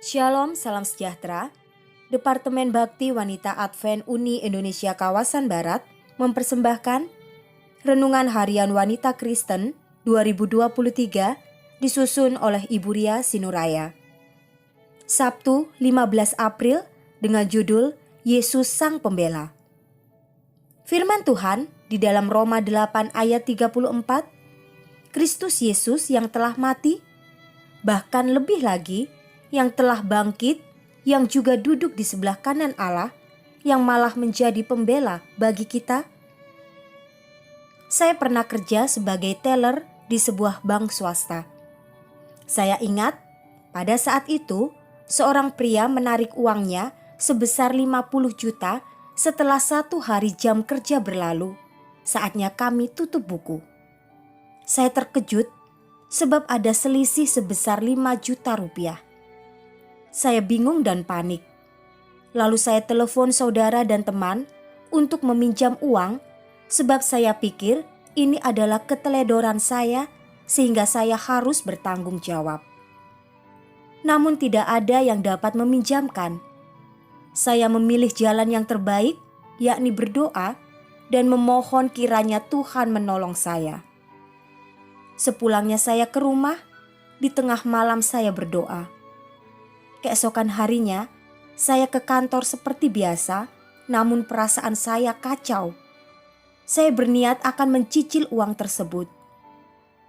Shalom, salam sejahtera. Departemen Bakti Wanita Advent Uni Indonesia Kawasan Barat mempersembahkan Renungan Harian Wanita Kristen 2023 disusun oleh Ibu Ria Sinuraya. Sabtu 15 April dengan judul Yesus Sang Pembela. Firman Tuhan di dalam Roma 8 ayat 34, Kristus Yesus yang telah mati, bahkan lebih lagi yang telah bangkit, yang juga duduk di sebelah kanan Allah, yang malah menjadi pembela bagi kita. Saya pernah kerja sebagai teller di sebuah bank swasta. Saya ingat pada saat itu seorang pria menarik uangnya sebesar 50 juta setelah 1 hari jam kerja berlalu. Saatnya kami tutup buku. Saya terkejut sebab ada selisih sebesar 5 juta rupiah. Saya bingung dan panik. Lalu saya telepon saudara dan teman untuk meminjam uang sebab saya pikir ini adalah keteledoran saya sehingga saya harus bertanggung jawab. Namun tidak ada yang dapat meminjamkan. Saya memilih jalan yang terbaik, yakni berdoa dan memohon kiranya Tuhan menolong saya. Sepulangnya saya ke rumah, di tengah malam saya berdoa. Keesokan harinya, saya ke kantor seperti biasa, namun perasaan saya kacau. Saya berniat akan mencicil uang tersebut.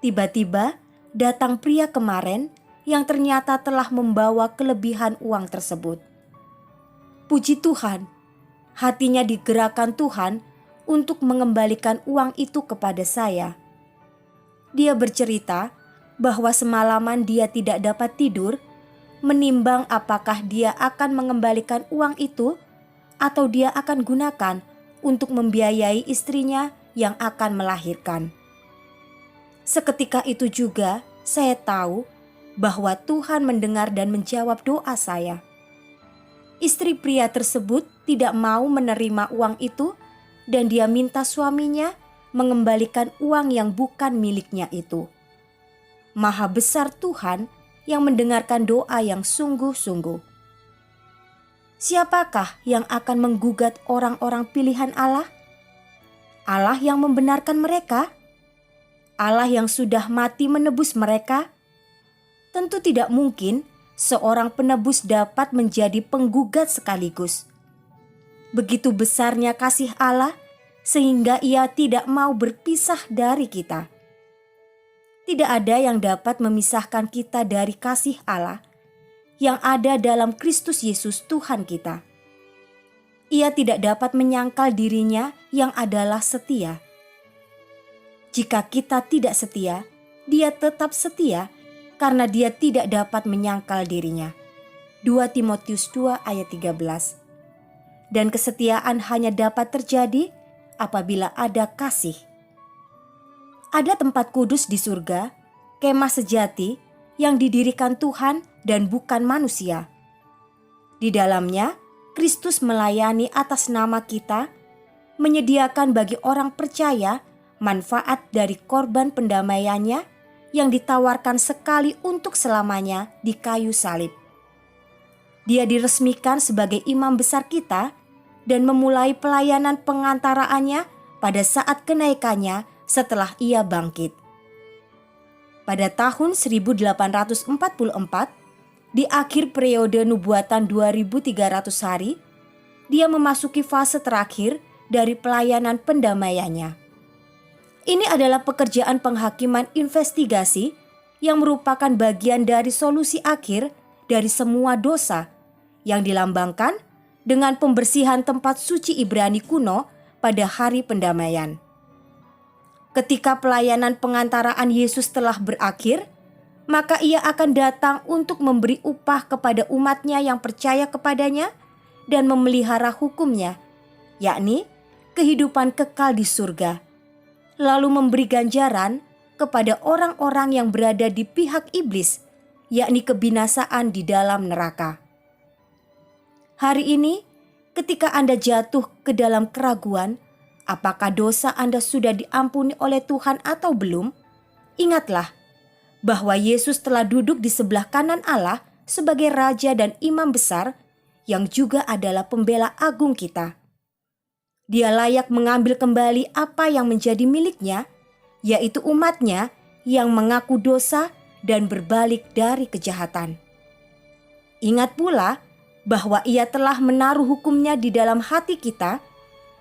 Tiba-tiba datang pria kemarin yang ternyata telah membawa kelebihan uang tersebut. Puji Tuhan, hatinya digerakkan Tuhan untuk mengembalikan uang itu kepada saya. Dia bercerita bahwa semalaman dia tidak dapat tidur, menimbang apakah dia akan mengembalikan uang itu atau dia akan gunakan untuk membiayai istrinya yang akan melahirkan. Seketika itu juga saya tahu bahwa Tuhan mendengar dan menjawab doa saya. Istri pria tersebut tidak mau menerima uang itu dan dia minta suaminya mengembalikan uang yang bukan miliknya itu. Maha besar Tuhan yang mendengarkan doa yang sungguh-sungguh. Siapakah yang akan menggugat orang-orang pilihan Allah? Allah yang membenarkan mereka? Allah yang sudah mati menebus mereka? Tentu tidak mungkin seorang penebus dapat menjadi penggugat sekaligus. Begitu besarnya kasih Allah sehingga Ia tidak mau berpisah dari kita. Tidak ada yang dapat memisahkan kita dari kasih Allah yang ada dalam Kristus Yesus Tuhan kita. Ia tidak dapat menyangkal dirinya yang adalah setia. Jika kita tidak setia, Dia tetap setia karena Dia tidak dapat menyangkal dirinya. 2 Timotius 2 ayat 13. Dan kesetiaan hanya dapat terjadi apabila ada kasih. Ada tempat kudus di surga, kemah sejati yang didirikan Tuhan dan bukan manusia. Di dalamnya, Kristus melayani atas nama kita, menyediakan bagi orang percaya manfaat dari korban pendamaiannya yang ditawarkan sekali untuk selamanya di kayu salib. Dia diresmikan sebagai imam besar kita dan memulai pelayanan pengantaraannya pada saat kenaikannya setelah Ia bangkit. Pada tahun 1844, di akhir periode nubuatan 2300 hari, Dia memasuki fase terakhir dari pelayanan pendamaiannya. Ini adalah pekerjaan penghakiman investigasi yang merupakan bagian dari solusi akhir dari semua dosa yang dilambangkan dengan pembersihan tempat suci Ibrani kuno pada hari pendamaian. Ketika pelayanan pengantaraan Yesus telah berakhir, maka Ia akan datang untuk memberi upah kepada umatnya yang percaya kepadanya dan memelihara hukumnya, yakni kehidupan kekal di surga, lalu memberi ganjaran kepada orang-orang yang berada di pihak iblis, yakni kebinasaan di dalam neraka. Hari ini, ketika Anda jatuh ke dalam keraguan, apakah dosa Anda sudah diampuni oleh Tuhan atau belum? Ingatlah bahwa Yesus telah duduk di sebelah kanan Allah sebagai Raja dan Imam Besar yang juga adalah pembela agung kita. Dia layak mengambil kembali apa yang menjadi miliknya, yaitu umatnya yang mengaku dosa dan berbalik dari kejahatan. Ingat pula bahwa Ia telah menaruh hukumnya di dalam hati kita,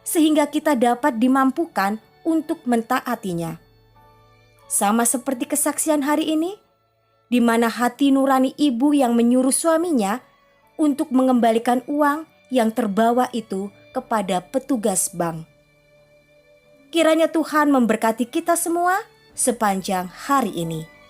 sehingga kita dapat dimampukan untuk mentaatinya. Sama seperti kesaksian hari ini, di mana hati nurani ibu yang menyuruh suaminya untuk mengembalikan uang yang terbawa itu kepada petugas bank. Kiranya Tuhan memberkati kita semua sepanjang hari ini.